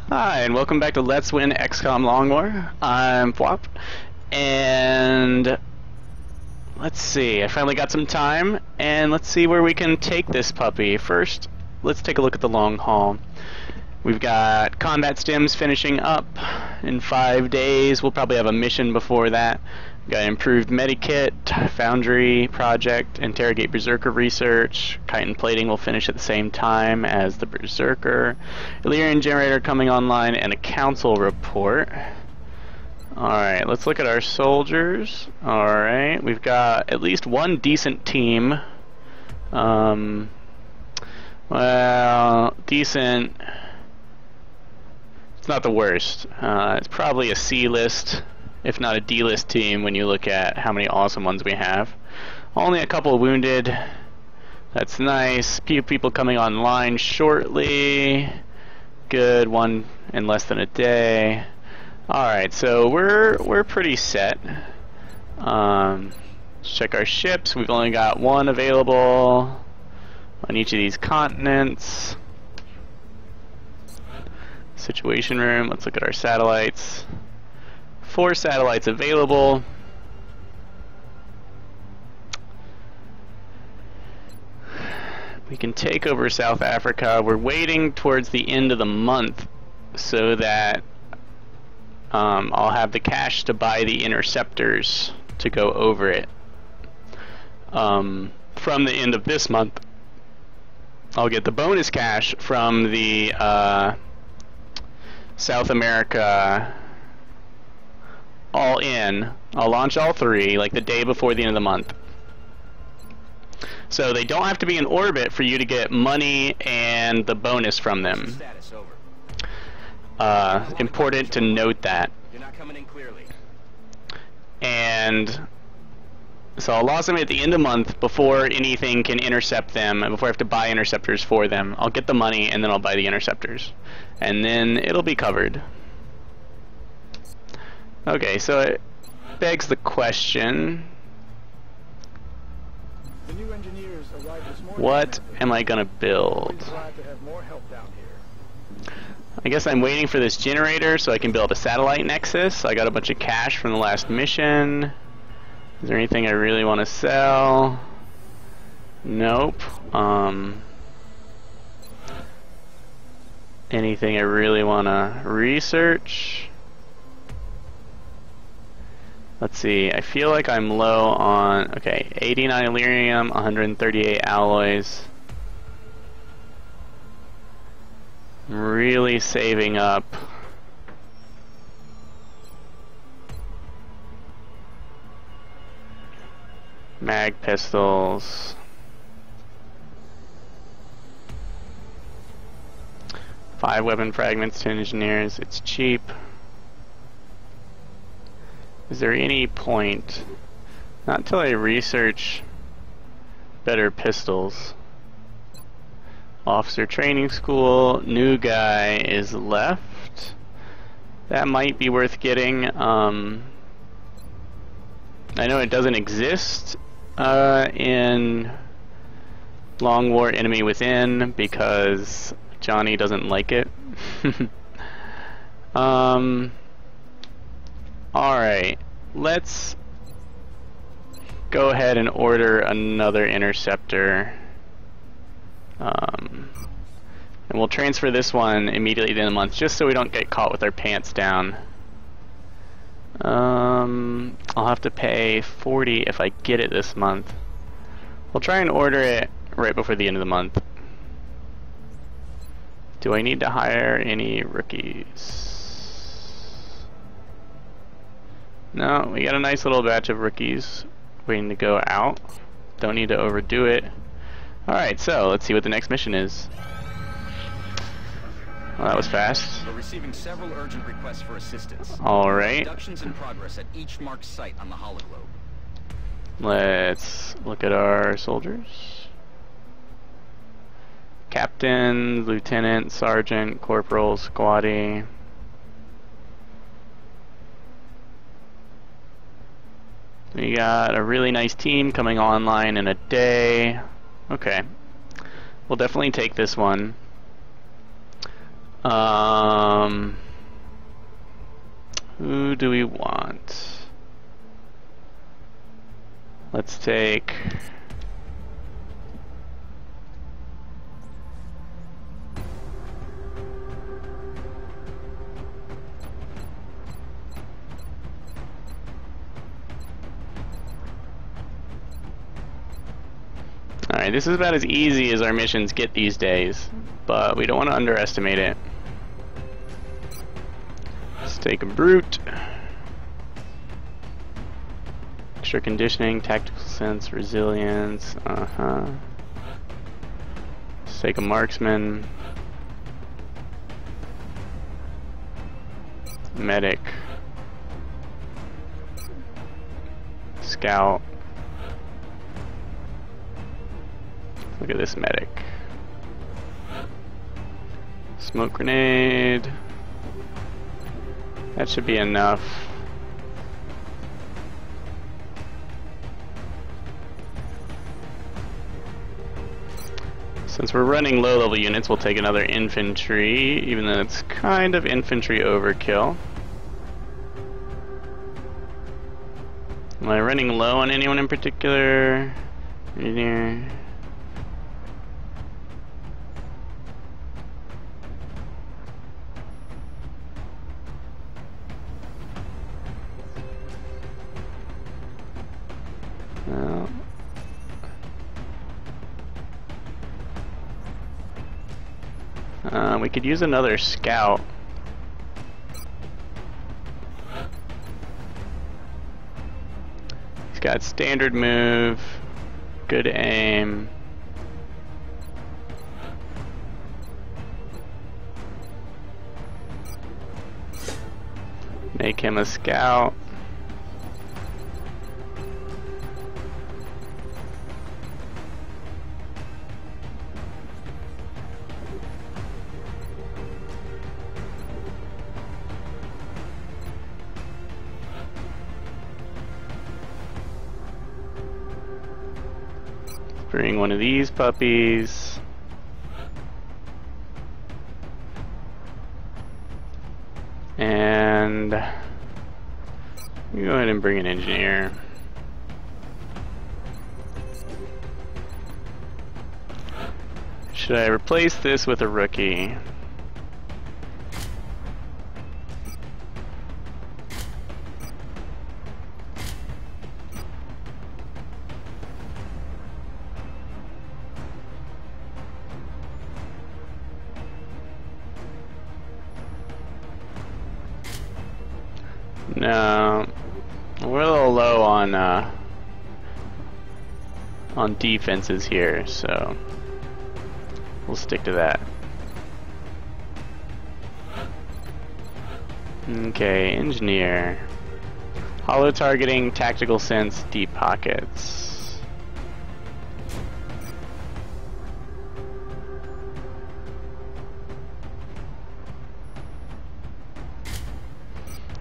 Hi, and welcome back to Let's Win XCOM Long War. I'm Pwop, and let's see, I finally got some time, and let's see where we can take this puppy. First, let's take a look at the long haul. We've got combat stims finishing up in 5 days. We'll probably have a mission before that. We've got improved medikit, foundry project, interrogate berserker research. Chitin plating will finish at the same time as the berserker. Illyrian generator coming online, and a council report. Alright, let's look at our soldiers. Alright, we've got at least one decent team. Well, decent. It's not the worst. It's probably a C list, if not a D list team when you look at how many awesome ones we have. Only a couple wounded. That's nice. Few people coming online shortly. Good, one in less than a day. Alright, so we're pretty set. Let's check our ships. We've only got one available on each of these continents. Situation room, let's look at our satellites. 4 satellites available. We can take over South Africa. We're waiting towards the end of the month so that I'll have the cash to buy the interceptors to go over it. From the end of this month, I'll get the bonus cash from the South America all in. I'll launch all 3 like the day before the end of the month. So they don't have to be in orbit for you to get money and the bonus from them. Important to note that. You're not coming in clearly. And so I'll launch them at the end of the month before anything can intercept them, and before I have to buy interceptors for them. I'll get the money and then I'll buy the interceptors. And then it'll be covered. Okay, so it begs the question, The new engineers arrived this morning. what am I gonna build? Glad to have more help down here. I guess I'm waiting for this generator so I can build a satellite nexus. I got a bunch of cash from the last mission. Is there anything I really want to sell? Nope. Anything I really want to research? Let's see, I feel like I'm low on, okay, 89 Illyrium, 138 alloys. I'm really saving up. Mag pistols. 5 weapon fragments to engineers, it's cheap. Is there any point? Not until I research better pistols. Officer training school, new guy is left. That might be worth getting. I know it doesn't exist in Long War Enemy Within because Johnny doesn't like it. Alright, let's go ahead and order another interceptor. And we'll transfer this one immediately at the end of the month, just so we don't get caught with our pants down. I'll have to pay 40 if I get it this month. We'll try and order it right before the end of the month. Do I need to hire any rookies? No, we got a nice little batch of rookies waiting to go out. Don't need to overdo it. Alright, so let's see what the next mission is. Well, that was fast. We're receiving several urgent requests for assistance. Alright. Reductions in progress at each marked site on the hologlobe. Let's look at our soldiers. Captain, Lieutenant, Sergeant, Corporal, Squatty. We got a really nice team coming online in a day. Okay. We'll definitely take this one. Who do we want? Let's take... Alright, this is about as easy as our missions get these days, but we don't want to underestimate it. Let's take a brute. Extra conditioning, tactical sense, resilience, Let's take a marksman. Medic. Scout. Look at this medic. Smoke grenade. That should be enough. Since we're running low-level units, we'll take another infantry, even though it's kind of infantry overkill. Am I running low on anyone in particular? Engineer. No. We could use another scout. He's got standard move, good aim. Make him a scout. Bring one of these puppies. And go ahead and bring an engineer. Should I replace this with a rookie? No, we're a little low on defenses here, so we'll stick to that. Okay, engineer. Hollow targeting, tactical sense, deep pockets.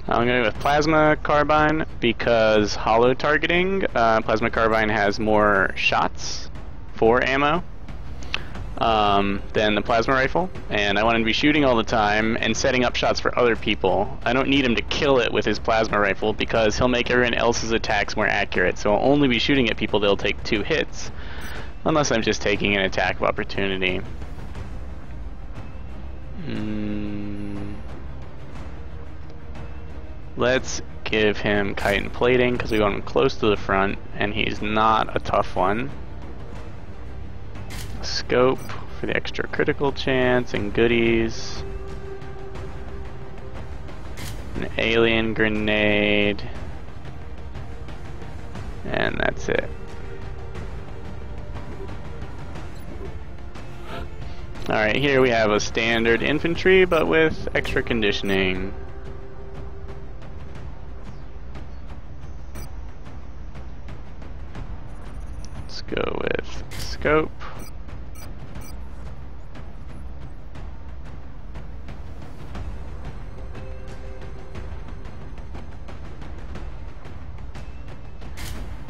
I'm going to go with plasma carbine because hollow targeting, plasma carbine has more shots for ammo than the plasma rifle, and I want him to be shooting all the time and setting up shots for other people. I don't need him to kill it with his plasma rifle because he'll make everyone else's attacks more accurate, so I'll only be shooting at people that'll take 2 hits, unless I'm just taking an attack of opportunity. Let's give him kite and plating because we want him close to the front and he's not a tough one. Scope for the extra critical chance and goodies. An alien grenade. And that's it. Alright, here we have a standard infantry but with extra conditioning. Go with scope.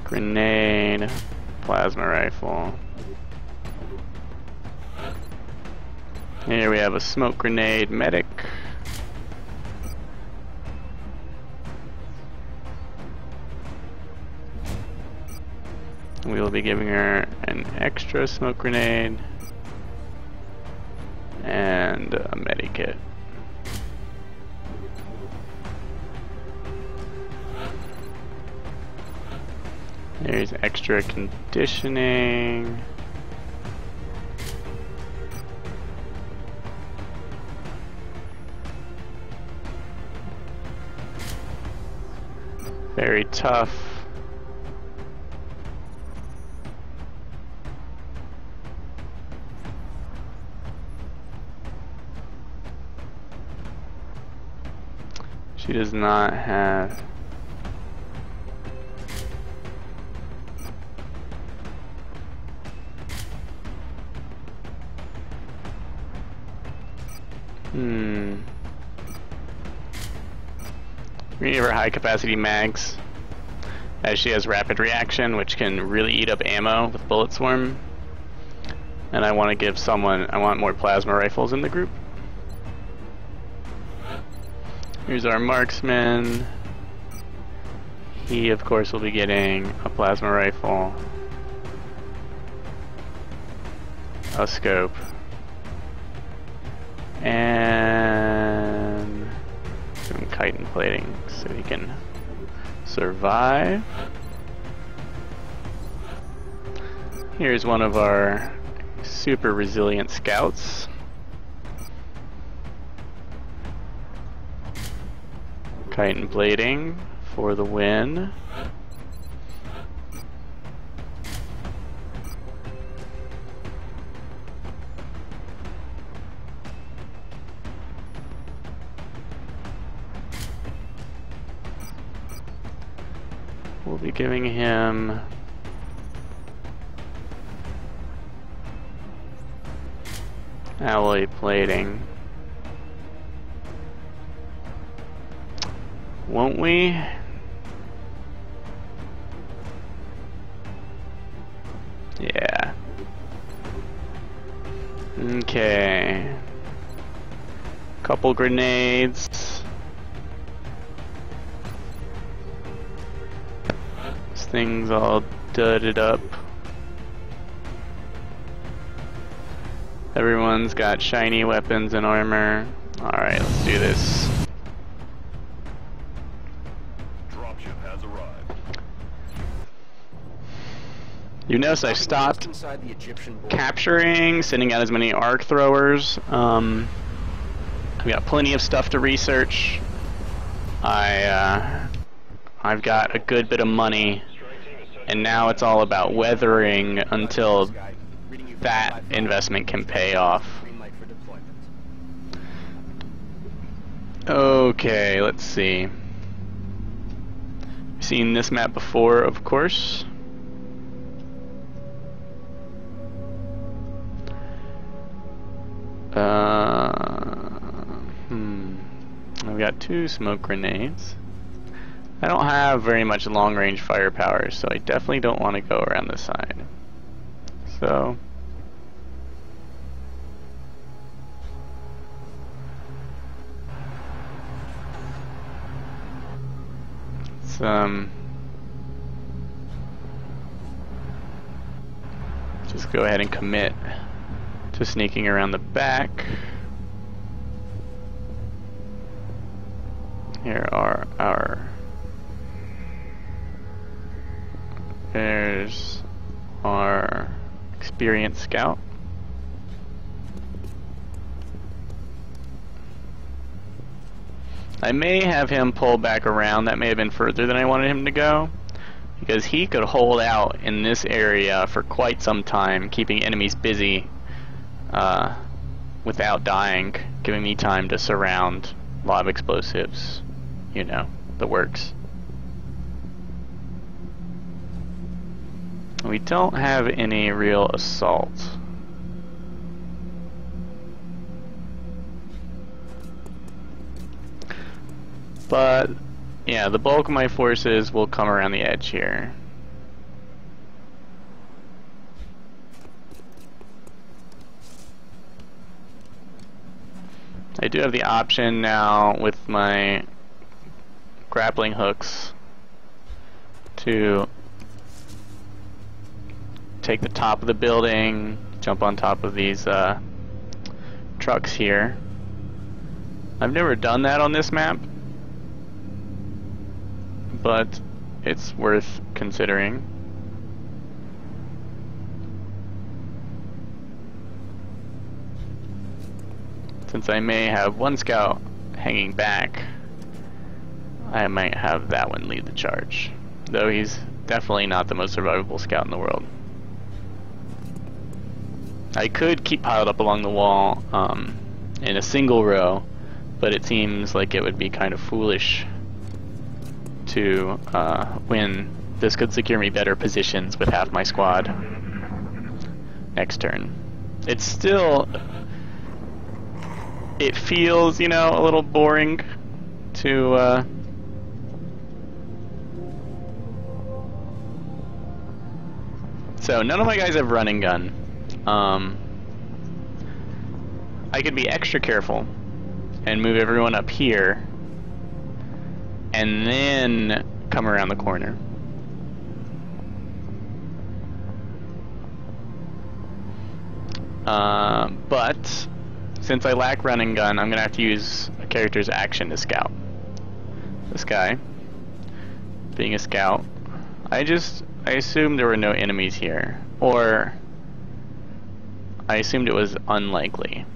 Grenade, plasma rifle. Here we have a smoke grenade medic. We will be giving her an extra smoke grenade and a medikit. There's extra conditioning. Very tough. She does not have we give her high capacity mags, as she has rapid reaction, which can really eat up ammo with bullet swarm. And I want to give someone, I want more plasma rifles in the group. Here's our marksman. He, of course, will be getting a plasma rifle, a scope, and some chitin plating so he can survive. Here's one of our super resilient scouts. Chitin plating for the win. We'll be giving him alloy plating. Won't we? Yeah. Okay. Couple grenades. This thing's all dudded up. Everyone's got shiny weapons and armor. Alright, let's do this. Dropship has arrived. You notice I stopped Inside the Egyptian border. capturing, sending out as many arc throwers. I've got plenty of stuff to research. I've got a good bit of money, and now it's all about weathering until that investment can pay off. Green light for deployment. Okay, let's see. Seen this map before, of course. I've got 2 smoke grenades. I don't have very much long-range firepower, so I definitely don't want to go around this side. So let's just go ahead and commit to sneaking around the back. Here are our... There's our experienced scout. I may have him pull back around. That may have been further than I wanted him to go, because he could hold out in this area for quite some time, keeping enemies busy without dying, giving me time to surround lob explosives, you know, the works. We don't have any real assault. But, yeah, the bulk of my forces will come around the edge here. I do have the option now with my grappling hooks to take the top of the building, jump on top of these trucks here. I've never done that on this map, but it's worth considering. Since I may have one scout hanging back, I might have that one lead the charge. Though he's definitely not the most survivable scout in the world. I could keep piled up along the wall in a single row, but it seems like it would be kind of foolish to win. This could secure me better positions with half my squad next turn. It's still... It feels, you know, a little boring to so none of my guys have running gun. I could be extra careful and move everyone up here and then come around the corner. But since I lack running gun, I'm gonna have to use a character's action to scout. This guy, being a scout, I assumed there were no enemies here, or I assumed it was unlikely,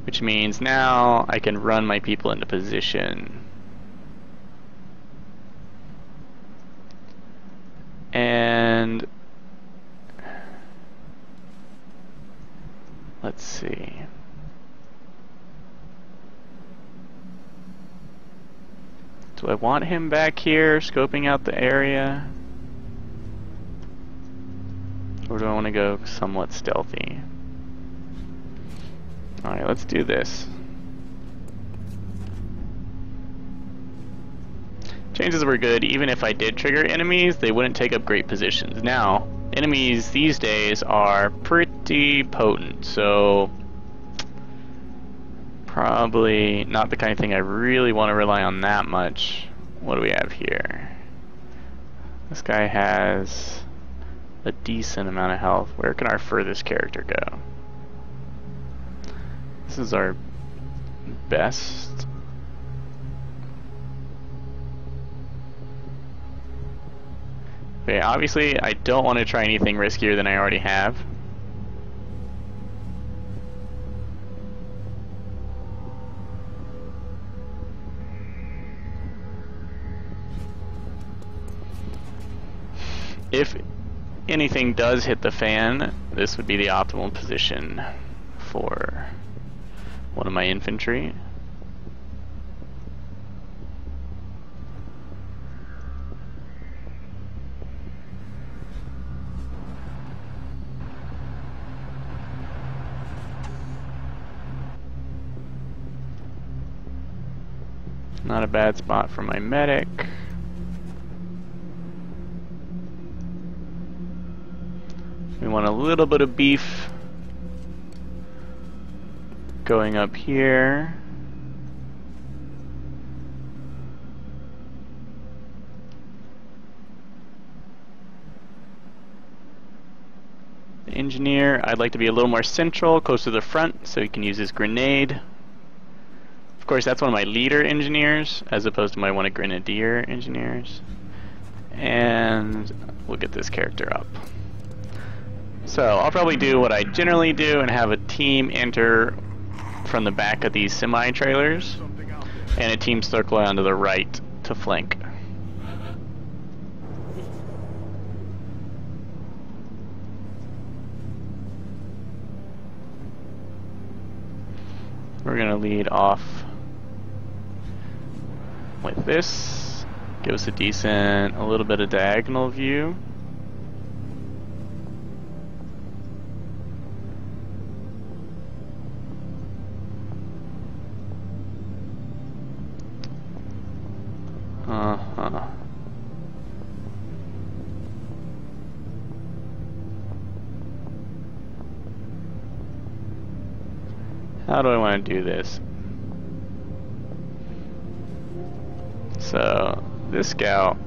which means now I can run my people into position. And let's see. Do I want him back here scoping out the area? Or do I want to go somewhat stealthy? Alright, let's do this. Chances were good, even if I did trigger enemies, they wouldn't take up great positions. Now, enemies these days are pretty potent, so probably not the kind of thing I really want to rely on that much. What do we have here? This guy has a decent amount of health. Where can our furthest character go? This is our best. Okay, obviously I don't want to try anything riskier than I already have. If anything does hit the fan, this would be the optimal position for one of my infantry. Not a bad spot for my medic. We want a little bit of beef going up here. The engineer, I'd like to be a little more central, close to the front, so he can use his grenade. Of course, that's one of my leader engineers, as opposed to my one of grenadier engineers. And we'll get this character up. So I'll probably do what I generally do and have a team enter from the back of these semi-trailers and a team circle onto the right to flank. We're going to lead off with this. Give us a little bit of diagonal view. How do I want to do this? So, this scout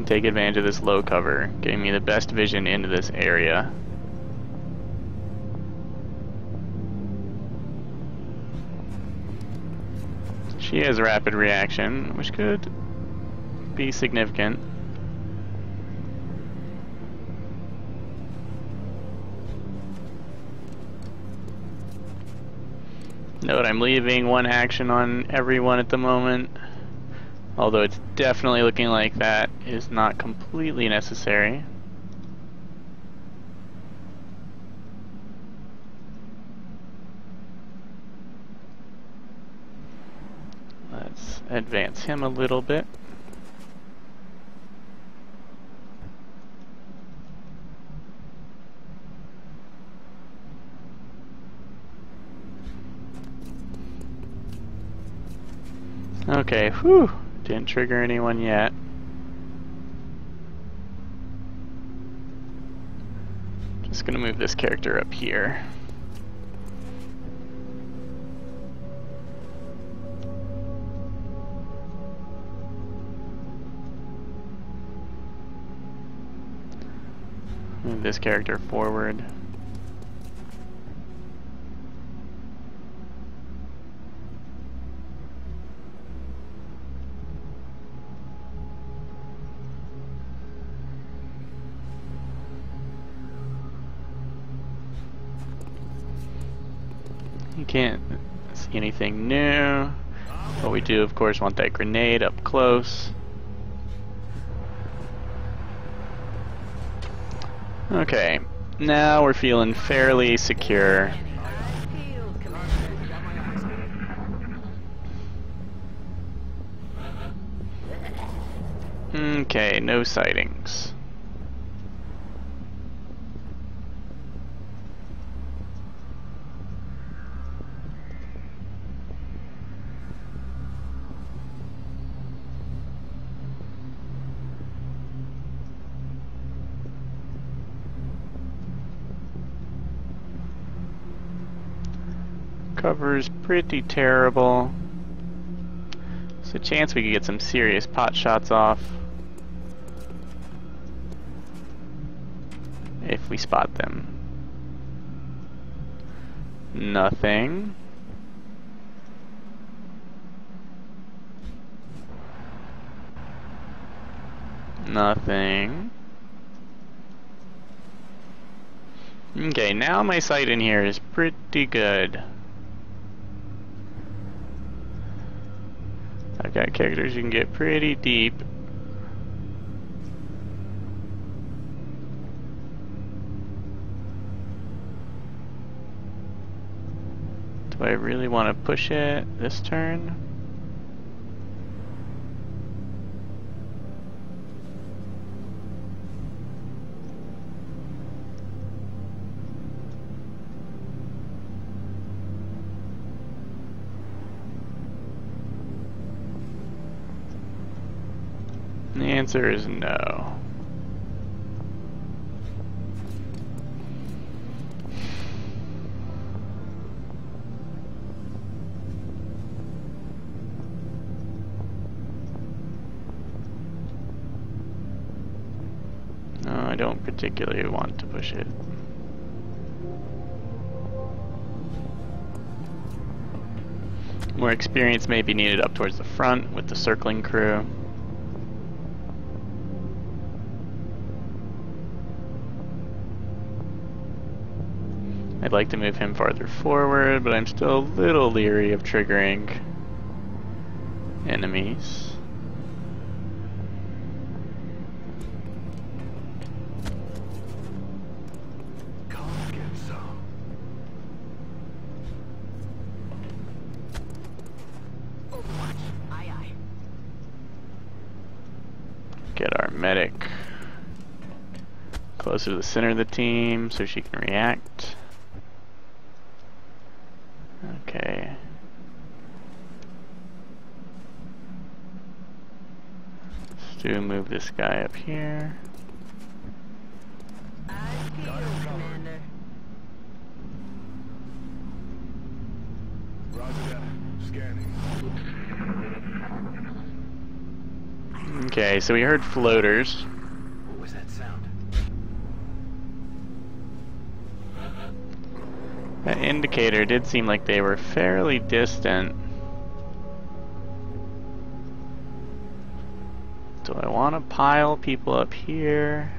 can take advantage of this low cover, giving me the best vision into this area. She has rapid reaction, which could be significant. Note I'm leaving one action on everyone at the moment, although it's definitely looking like that is not completely necessary. Let's advance him a little bit. Okay, whew, didn't trigger anyone yet. Just gonna move this character up here. Move this character forward. You can't see anything new, but we do of course want that grenade up close. Okay, now we're feeling fairly secure. Okay, no sightings. Cover's pretty terrible. There's a chance we could get some serious pot shots off if we spot them. Nothing. Nothing. Okay, now my sight in here is pretty good. I've got characters who can get pretty deep. Do I really want to push it this turn? The answer is no. No, I don't particularly want to push it. More experience may be needed up towards the front with the circling crew. I'd like to move him farther forward, but I'm still a little leery of triggering enemies. Come get some. Overwatch. Aye, aye. Get our medic closer to the center of the team so she can react. Okay. Let's do move this guy up here. I feel you, Commander. Roger that. Scanning. Okay, so we heard floaters. What was that sound? That indicator did seem like they were fairly distant. Do I want to pile people up here?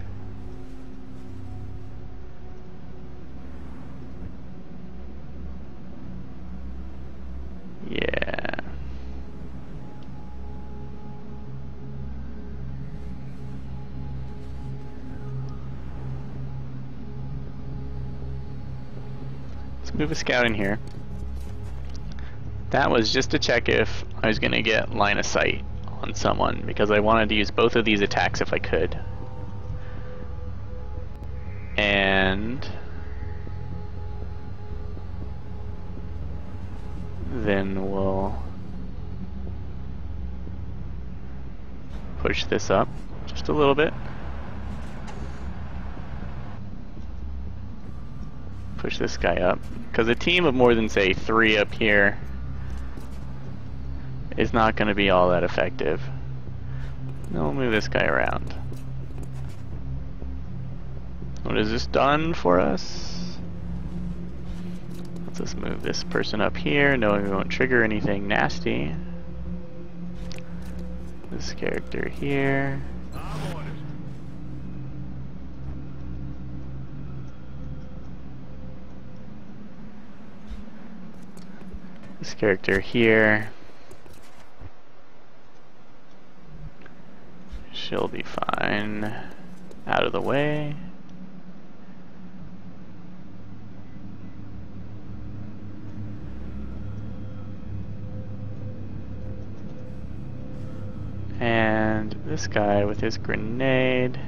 Yeah. Let's move a scout in here. That was just to check if I was going to get line of sight on someone, because I wanted to use both of these attacks if I could. And then we'll push this up just a little bit. Push this guy up, because a team of more than, say, 3 up here is not going to be all that effective. Now we'll move this guy around. What has this done for us? Let's just move this person up here, knowing we won't trigger anything nasty. This character here. I'm on it. This character here. She'll be fine. Out of the way. And this guy with his grenade.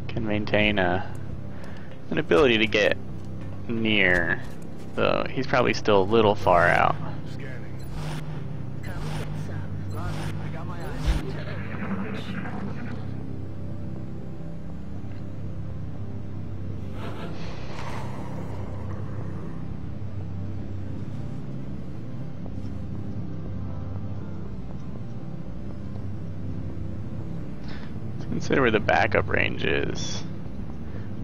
Can maintain an ability to get near, though he's probably still a little far out. Scanning. Come get some. I got my eyes on you. Let's consider where the backup range is.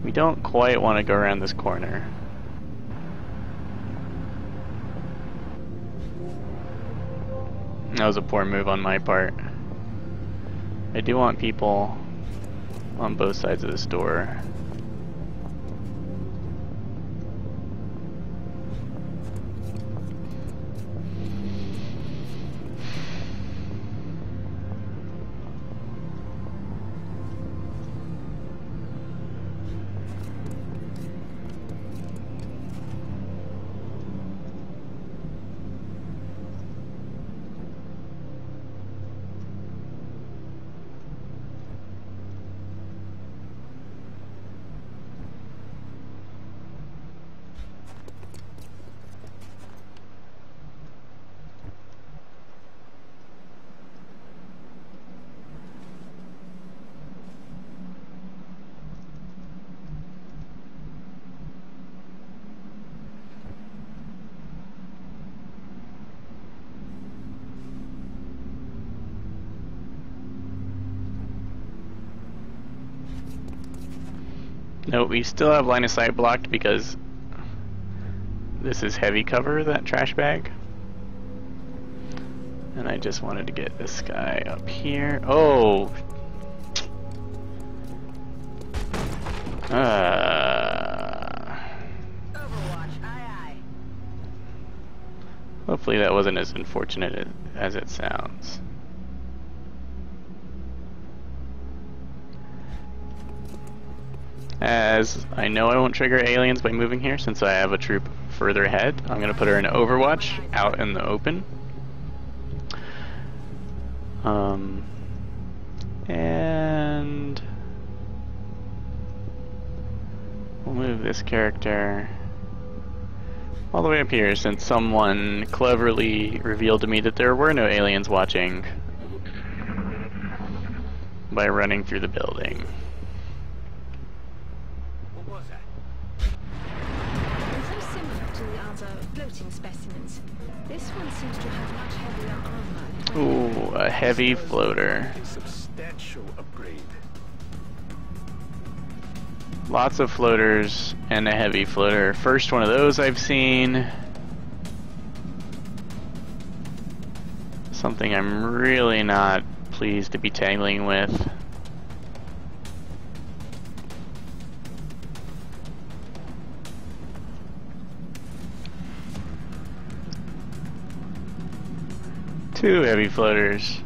We don't quite want to go around this corner. That was a poor move on my part. I do want people on both sides of this door. No, we still have line of sight blocked because this is heavy cover, that trash bag. And I just wanted to get this guy up here. Oh! Overwatch, aye aye. Hopefully that wasn't as unfortunate as it sounds. As I know I won't trigger aliens by moving here since I have a troop further ahead, I'm going to put her in Overwatch out in the open. And we'll move this character all the way up here since someone cleverly revealed to me that there were no aliens watching by running through the building. What was that? floating specimens. This one seems to have much heavier armor. Ooh, a heavy floater. A substantial upgrade. Lots of floaters and a heavy floater. First one of those I've seen. Something I'm really not pleased to be tangling with. Two heavy floaters.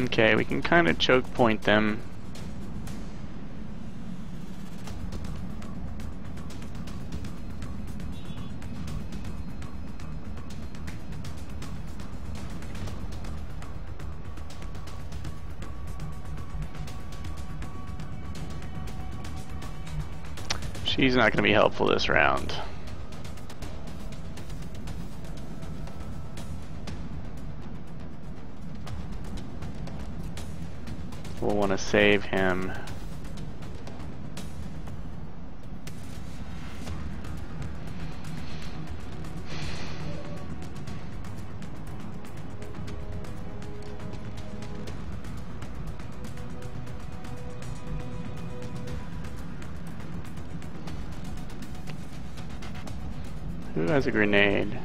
Okay, we can kind of choke point them. She's not going to be helpful this round. We'll want to save him. Who has a grenade?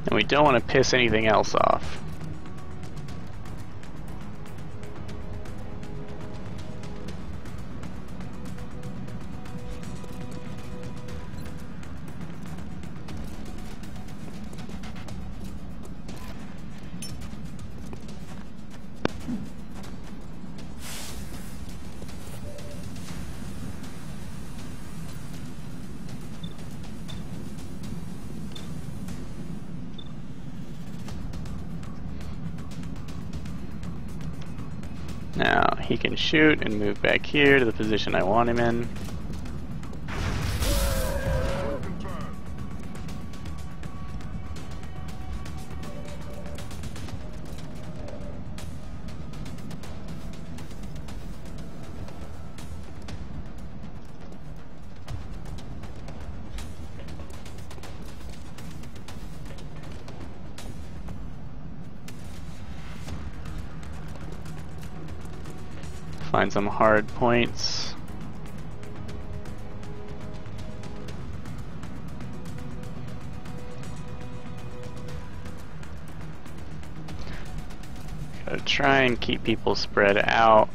And we don't want to piss anything else off. Now he can shoot and move back here to the position I want him in. Find some hard points. Gotta try and keep people spread out.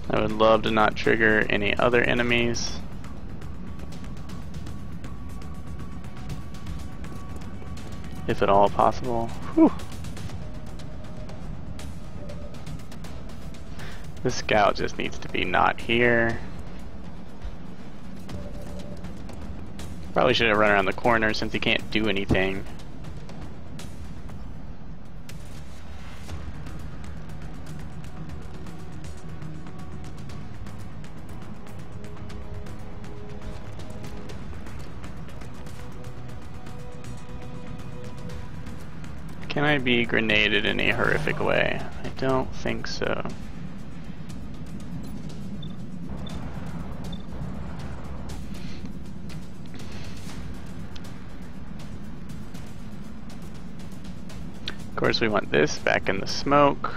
I would love to not trigger any other enemies. If at all possible. Whew. This scout just needs to be not here. Probably should have run around the corner since he can't do anything. Can I be grenaded in a horrific way? I don't think so. Of course, we want this back in the smoke.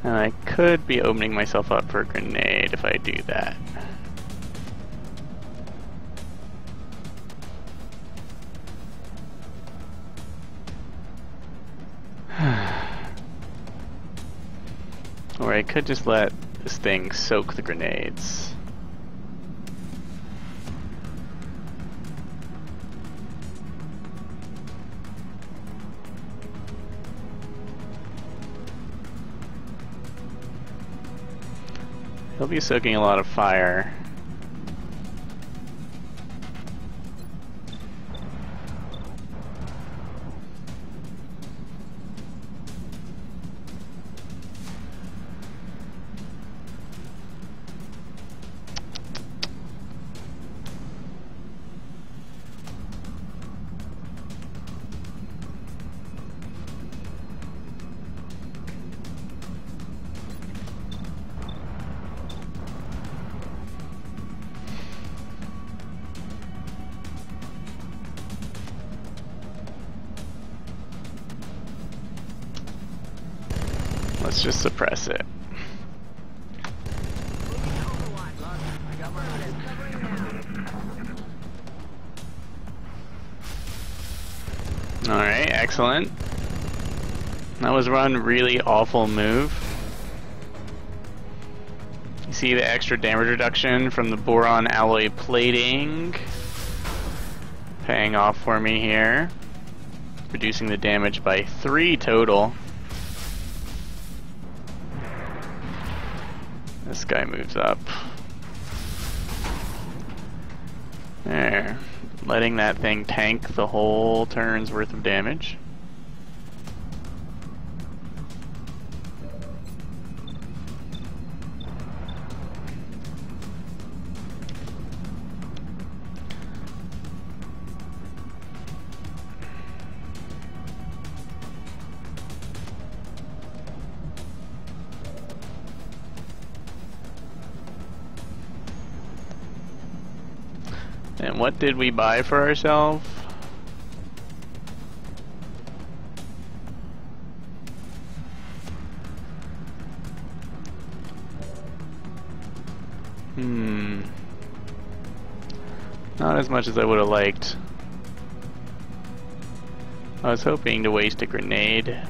And I could be opening myself up for a grenade if I do that. Or I could just let this thing soak the grenades. He'll be soaking a lot of fire. Let's just suppress it. Alright, excellent. That was one really awful move. You see the extra damage reduction from the boron alloy plating paying off for me here. Reducing the damage by 3 total. This guy moves up. There. Letting that thing tank the whole turn's worth of damage. And what did we buy for ourselves? Not as much as I would have liked. I was hoping to waste a grenade.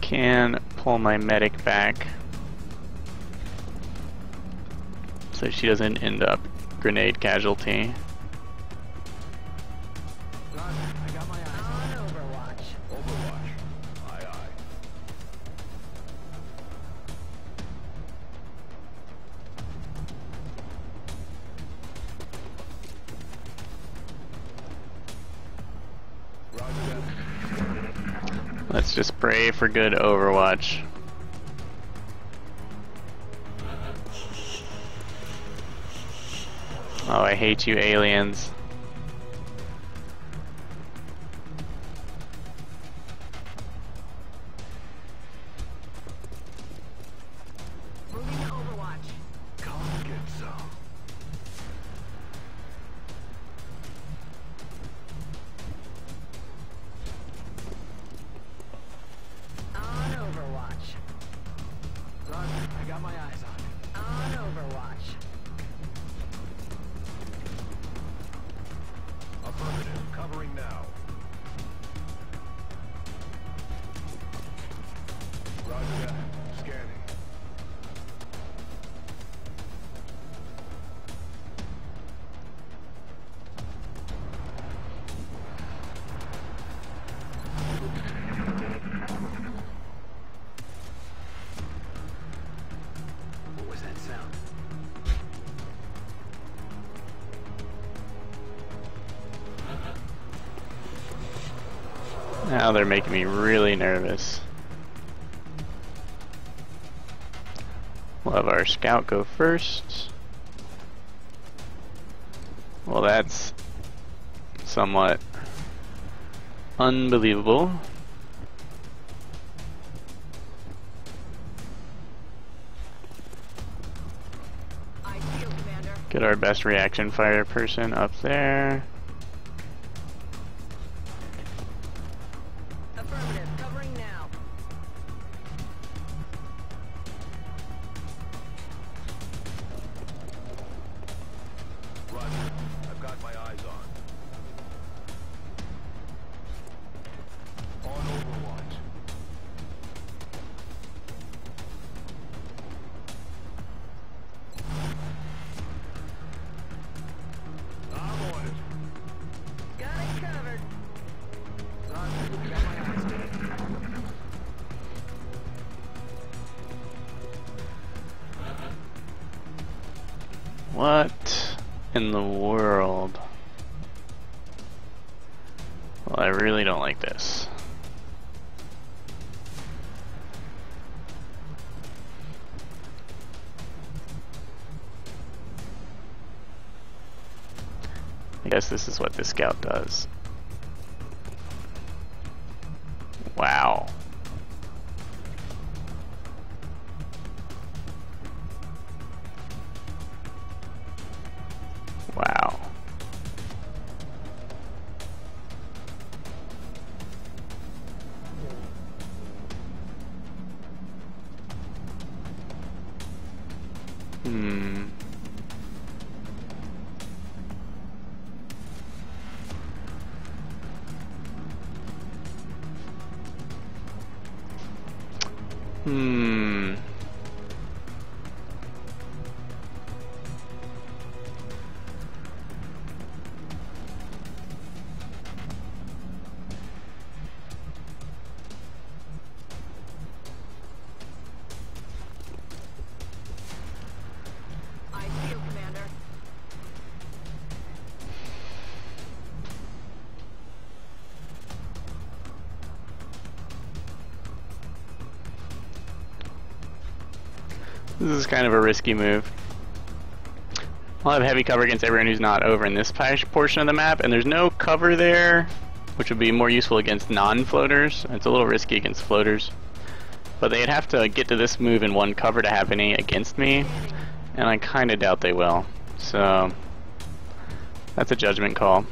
Can pull my medic back so she doesn't end up grenade casualty. I got my eyes on Overwatch. Overwatch. Aye, aye. Roger that. Let's just pray for good Overwatch. Oh, I hate you aliens. Moving to Overwatch. Come get some. On Overwatch. Roger, I got my eyes on it. On Overwatch. Now they're making me really nervous. We'll have our scout go first. Well, that's somewhat unbelievable. I feel, Commander. Get our best reaction fire person up there. Affirmative. Covering now. Roger. I've got my eyes on. On Overwatch. I'm on it. Got it covered. Roger, I got my eyes. What in the world? Well, I really don't like this. I guess this is what the scout does. Wow. Wow. Hmm. Hmm. I feel, Commander. This is kind of a risky move. I'll have heavy cover against everyone who's not over in this portion of the map, and there's no cover there, which would be more useful against non-floaters. It's a little risky against floaters. But they'd have to get to this move in one cover to have any against me, and I kind of doubt they will. So, that's a judgment call.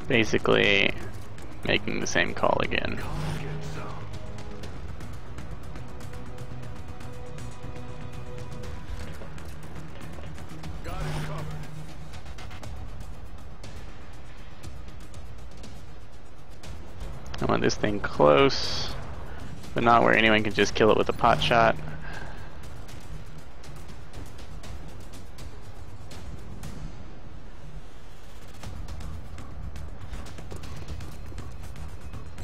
Basically, making the same call again. Get some. Got it covered. I want this thing close, but not where anyone can just kill it with a pot shot.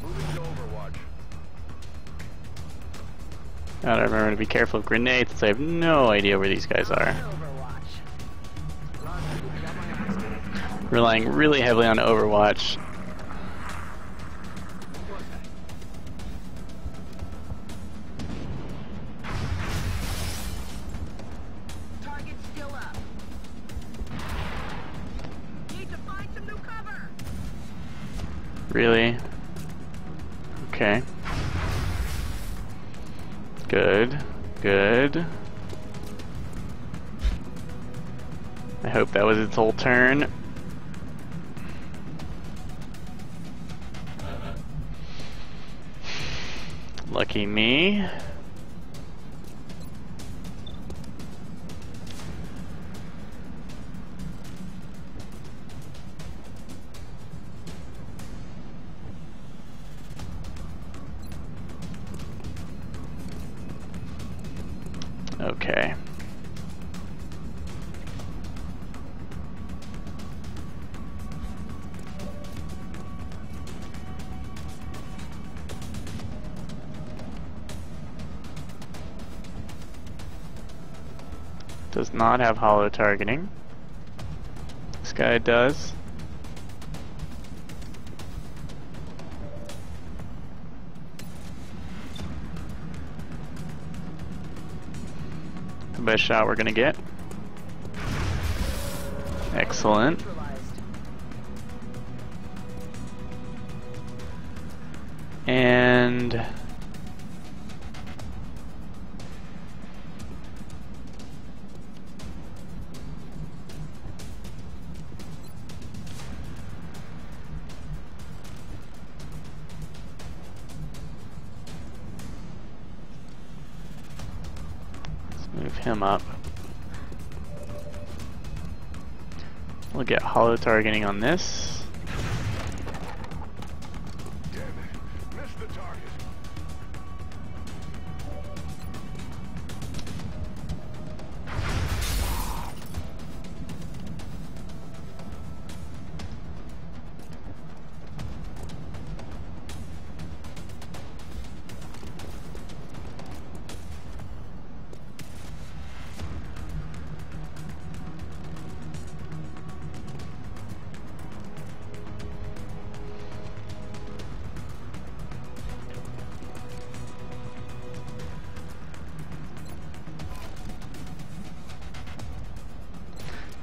Moving to Overwatch. Gotta remember to be careful of grenades, since I have no idea where these guys are. Overwatch. Roger, I got my eyes. Relying really heavily on Overwatch. Target still up. Need to find some new cover. Really? Okay. Good. Good. I hope that was its whole turn. Lucky me. Okay. does not have hollow targeting. This guy does. The best shot we're gonna get. Excellent. And let's move him up. We'll get hollow targeting on this.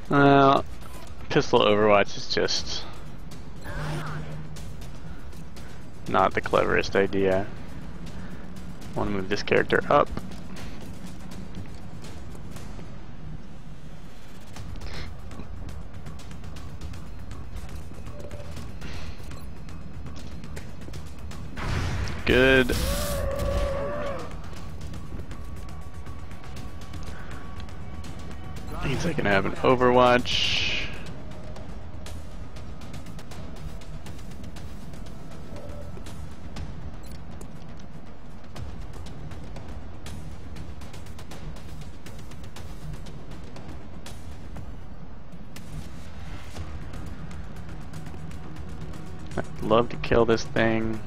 Well, pistol Overwatch is just not the cleverest idea. I want to move this character up. Good. Means I can have an Overwatch. I'd love to kill this thing.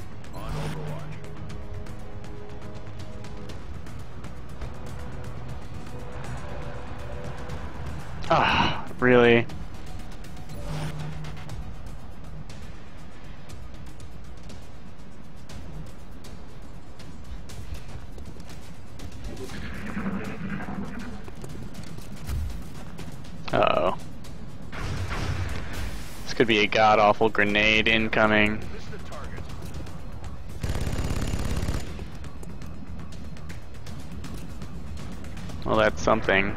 Ah, really? Uh-oh. This could be a god-awful grenade incoming. Well, that's something.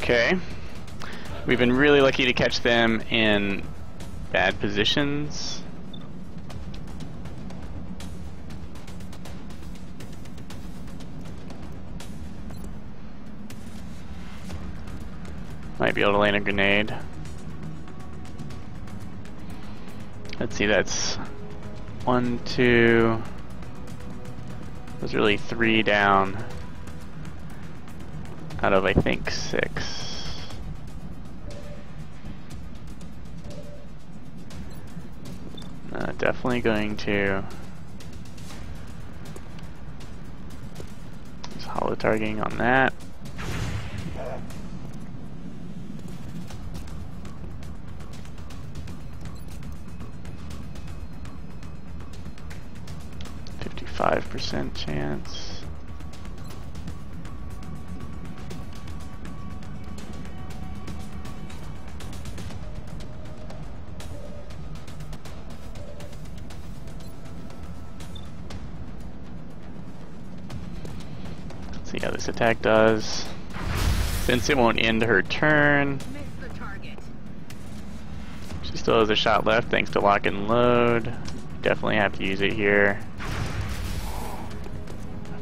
Okay. We've been really lucky to catch them in bad positions. Might be able to land a grenade. Let's see, that's 1, 2. There's really 3 down out of, I think, 6. Definitely going to use hollow targeting on that. %5 chance. See how this attack does. Since it won't end her turn, she still has a shot left thanks to lock and load. Definitely have to use it here.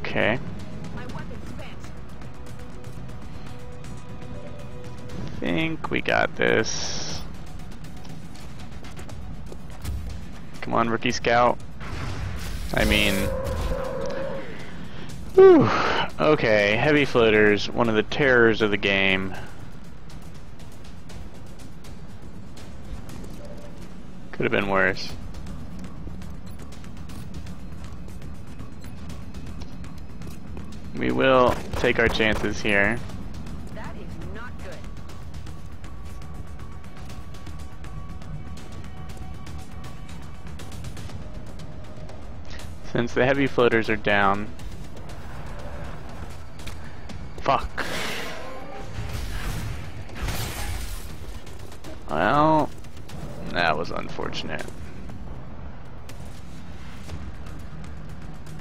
Okay. I think we got this. Come on, rookie scout. I mean... Whew. Okay, heavy floaters, one of the terrors of the game. Could have been worse. We will take our chances here. That is not good. Since the heavy floaters are down. Fuck. Well, that was unfortunate.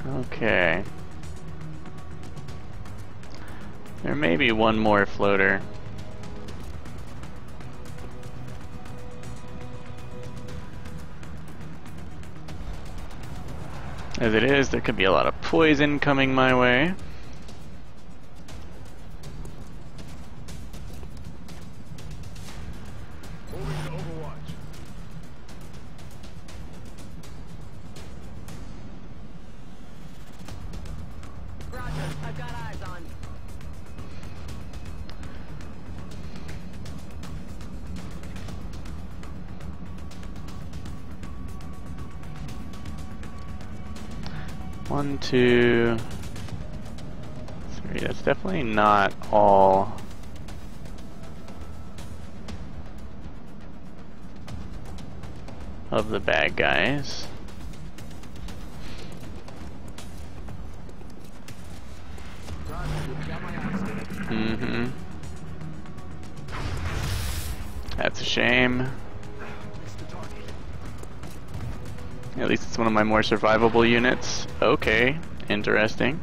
Okay. There may be one more floater. As it is, there could be a lot of poison coming my way. Moving to Overwatch. Roger, I've got eyes on. One, two, three. That's definitely not all. Of the bad guys. Roger, got my eyes. Mm-hmm. That's a shame. Missed the target. At least it's one of my more survivable units. Okay, interesting.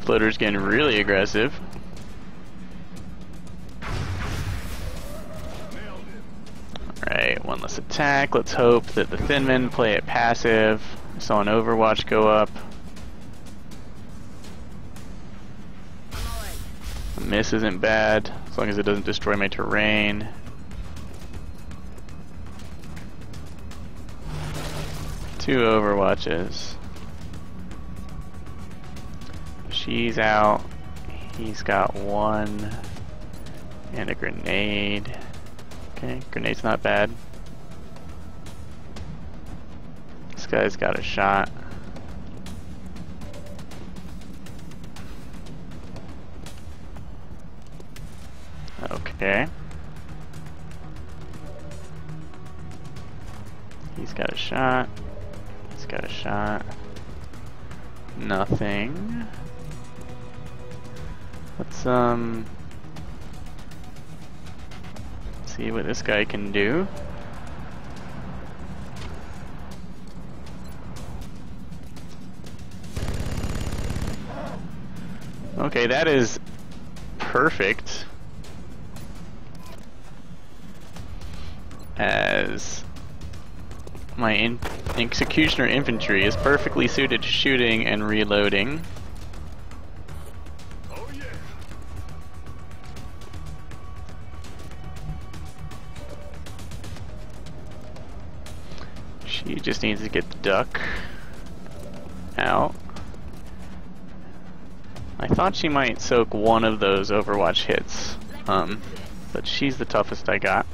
Floater's getting really aggressive. Nailed it. Alright, one less attack. Let's hope that the Thin Men play it passive. I saw an Overwatch go up. A miss isn't bad, as long as it doesn't destroy my terrain. Two Overwatches. She's out. He's got one. And a grenade. Okay, grenade's not bad. This guy's got a shot. Okay. He's got a shot. He's got a shot. Nothing. Let's see what this guy can do. Okay, that is perfect. As my Executioner infantry is perfectly suited to shooting and reloading. Oh yeah. She just needs to get the duck out. I thought she might soak one of those Overwatch hits, but she's the toughest I got.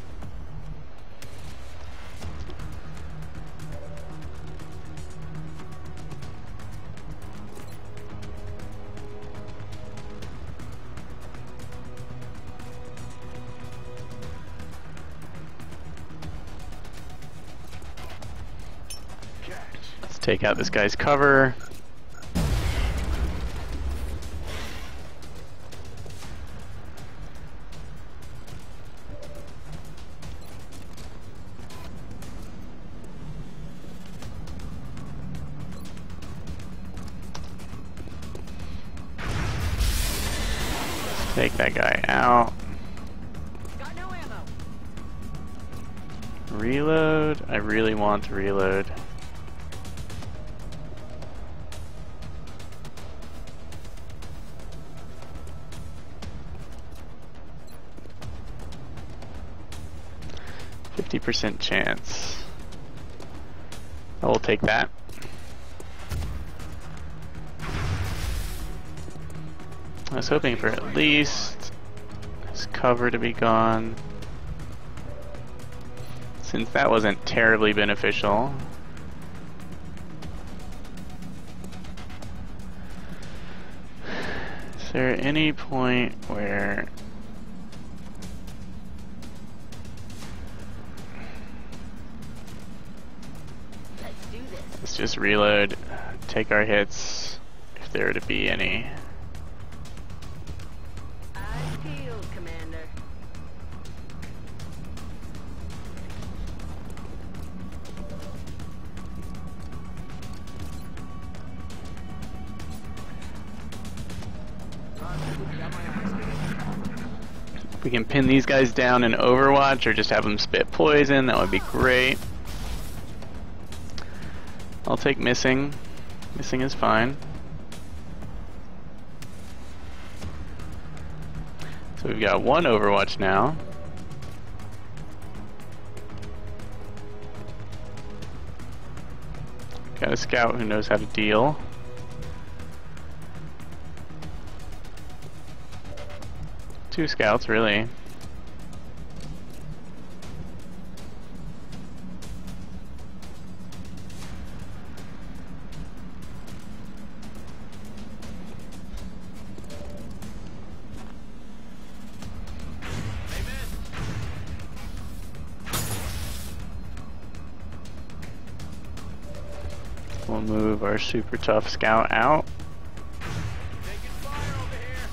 Let's take out this guy's cover. Take that guy out. Got no ammo. Reload. I really want to reload. %50 chance. I will take that. I was hoping for at least his cover to be gone, since that wasn't terribly beneficial. there any point where Let's do this. let's just reload, take our hits if there were to be any. Eyes peeled, Commander. If we can pin these guys down in Overwatch or just have them spit poison, that would be great. I'll take missing. Missing is fine. So we've got one Overwatch now. Got a scout who knows how to deal. Two scouts, really. We'll move our super tough scout out. Taking fire over here.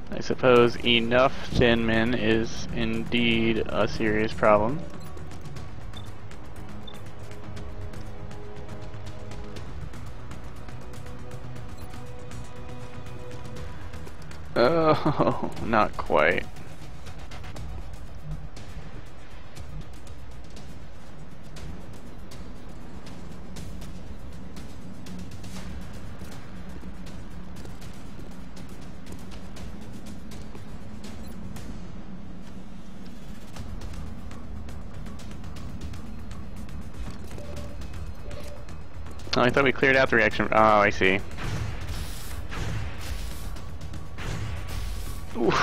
I suppose enough thin men is indeed a serious problem. Oh, not quite. Oh, I thought we cleared out the reaction. Oh, I see. Oof.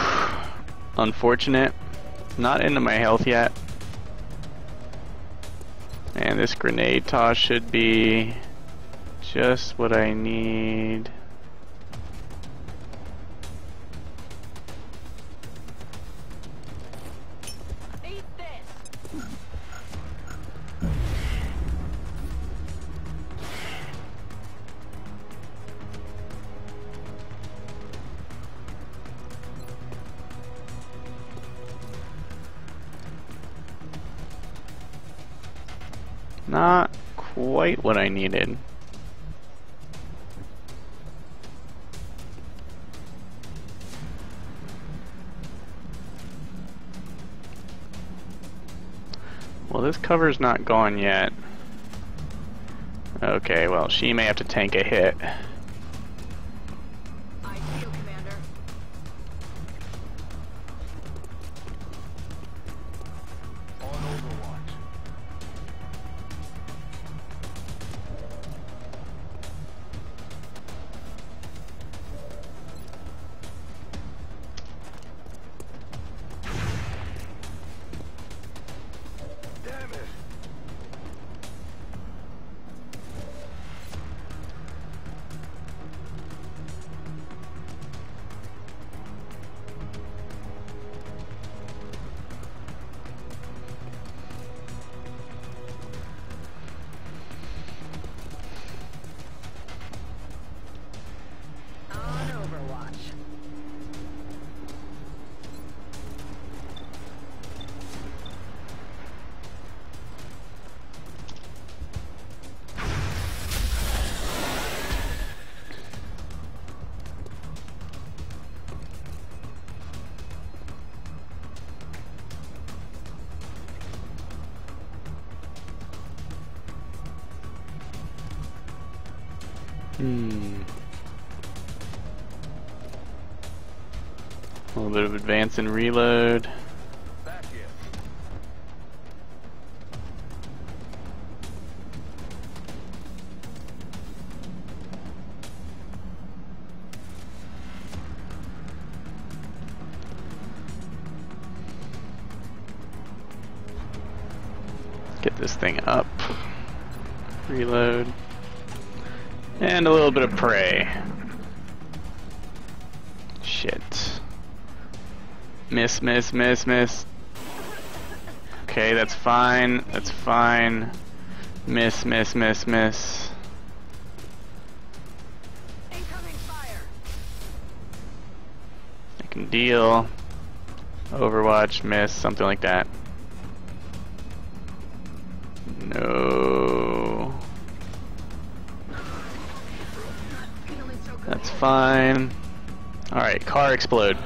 Unfortunate. Not into my health yet. And this grenade toss should be just what I need. Eat this. Not quite what I needed. Well, this cover's not gone yet. Okay, well, she may have to tank a hit. Eyes peeled, Commander. On Overwatch. Damn it. On Overwatch. A little bit of advance and reload. Back in. this thing up. Reload. And a little bit of prey. Shit. Miss, miss, miss, miss. Okay, that's fine. That's fine. Miss, miss, miss, miss. Incoming fire. I can deal. Overwatch, miss, something like that. No. Feeling so good. That's fine. Alright, car explode.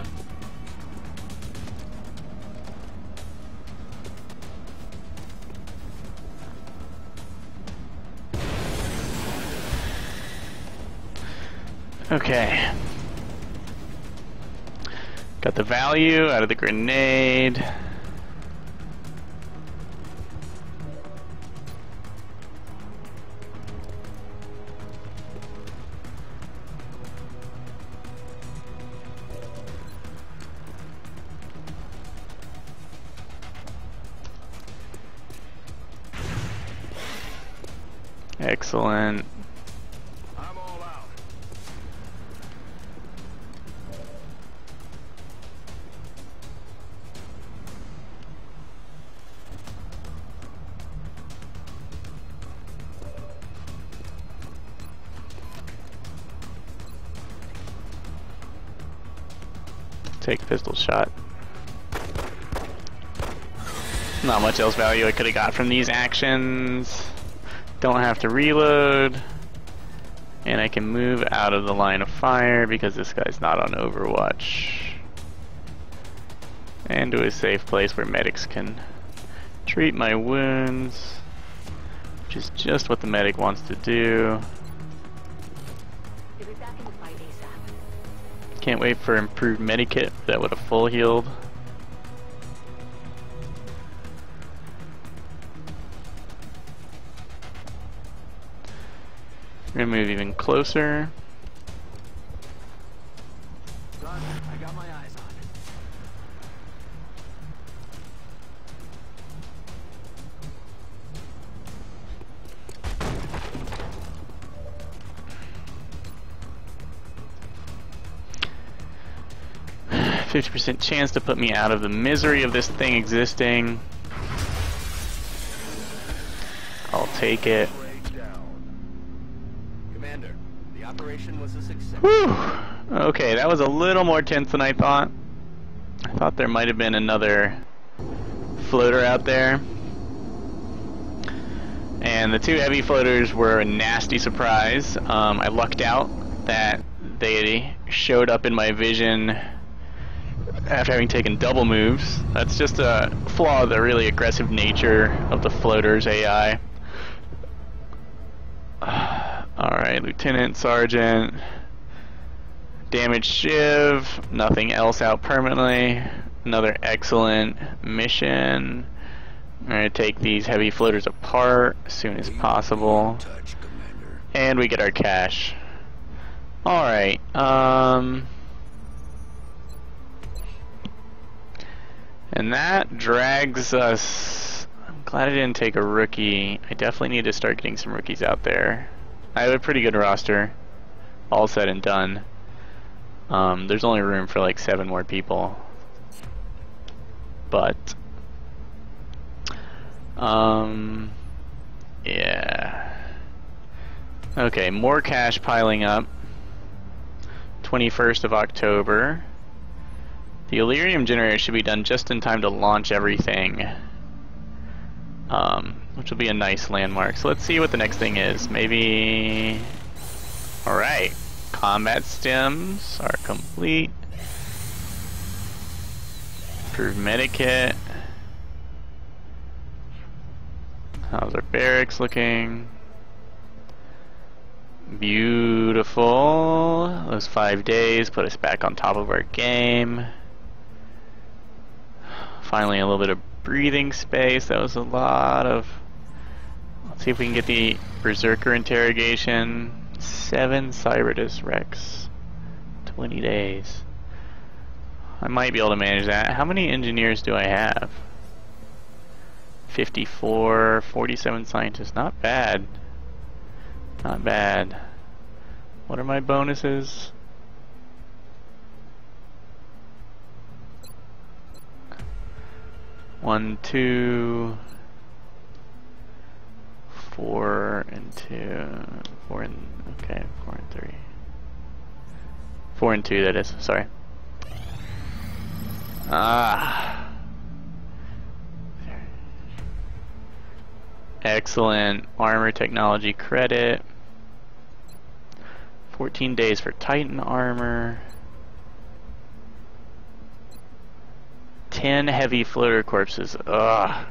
Okay. Got the value out of the grenade. Excellent. I'm all out. Take pistol shot. Not much else value I could have got from these actions. Don't have to reload. And I can move out of the line of fire because this guy's not on Overwatch. And to a safe place where medics can treat my wounds, which is just what the medic wants to do. You'll be back in the fight ASAP. Can't wait for improved medikit that would have full healed. We're gonna move even closer. Roger, I got my eyes on it. %50 chance to put me out of the misery of this thing existing. I'll take it. Raid down. Commander, the operation was a success. Whew. Okay, that was a little more tense than I thought. I thought there might have been another floater out there. And the two heavy floaters were a nasty surprise. I lucked out that they showed up in my vision after having taken double moves. That's just a flaw of the really aggressive nature of the floater's AI. Alright, Lieutenant, Sergeant. Damage Shiv. Nothing else out permanently. Another excellent mission. I'm going to take these heavy floaters apart as soon as possible. And we get our cash. Alright, and that drags us. I'm glad I didn't take a rookie. I definitely need to start getting some rookies out there. I have a pretty good roster, all said and done. There's only room for like 7 more people. But, yeah. Okay, more cash piling up. 21st of October. The Illyrium generator should be done just in time to launch everything, which will be a nice landmark. So let's see what the next thing is. Maybe... Alright, combat stims are complete. Improved medikit. How's our barracks looking? Beautiful. Those 5 days put us back on top of our game. Finally a little bit of breathing space. That was a lot of... Let's see if we can get the Berserker interrogation. 7 Cyberdus Rex. 20 days. I might be able to manage that. How many engineers do I have? 54, 47 scientists. Not bad. Not bad. What are my bonuses? One, two, 4 and 2, 4 and, okay, 4 and 3. 4 and 2, that is, sorry. Ah. Excellent. Armor technology credit. 14 days for Titan armor. 10 heavy floater corpses. Ugh.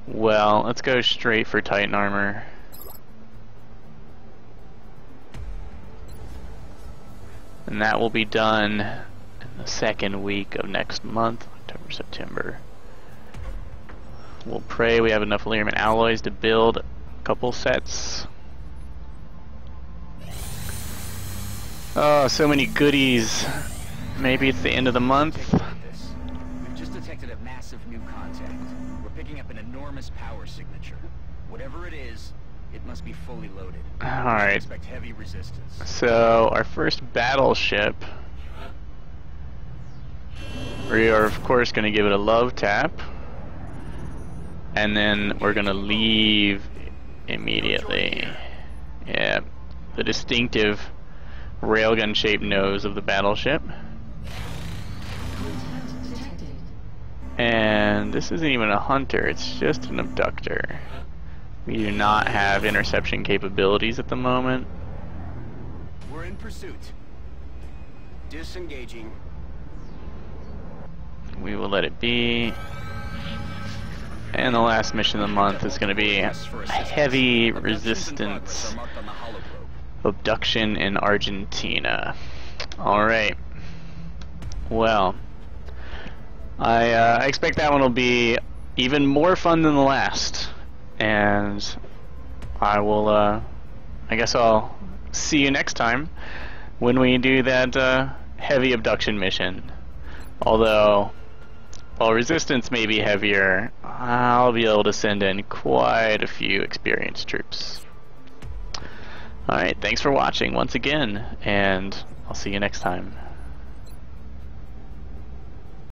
Well, let's go straight for Titan armor. And that will be done in the second week of next month, October, September. We'll pray we have enough Learman alloys to build a couple sets. Oh, so many goodies. Maybe it's the end of the month. We've just detected a massive new contact. We're picking up an enormous power signature. Whatever it is, it must be fully loaded. Alright. Expect heavy resistance. So, our first battleship. We are, of course, going to give it a love tap. And then we're going to leave immediately. Yeah, the distinctive railgun shaped nose of the battleship. And this isn't even a hunter, it's just an abductor. We do not have interception capabilities at the moment. We're in pursuit. Disengaging. We will let it be. And the last mission of the month is going to be a heavy resistance abduction in Argentina. Alright. Well, I expect that one will be even more fun than the last. And I will, I guess I'll see you next time when we do that heavy abduction mission. Although, while resistance may be heavier, I'll be able to send in quite a few experienced troops. Alright, thanks for watching once again, and I'll see you next time.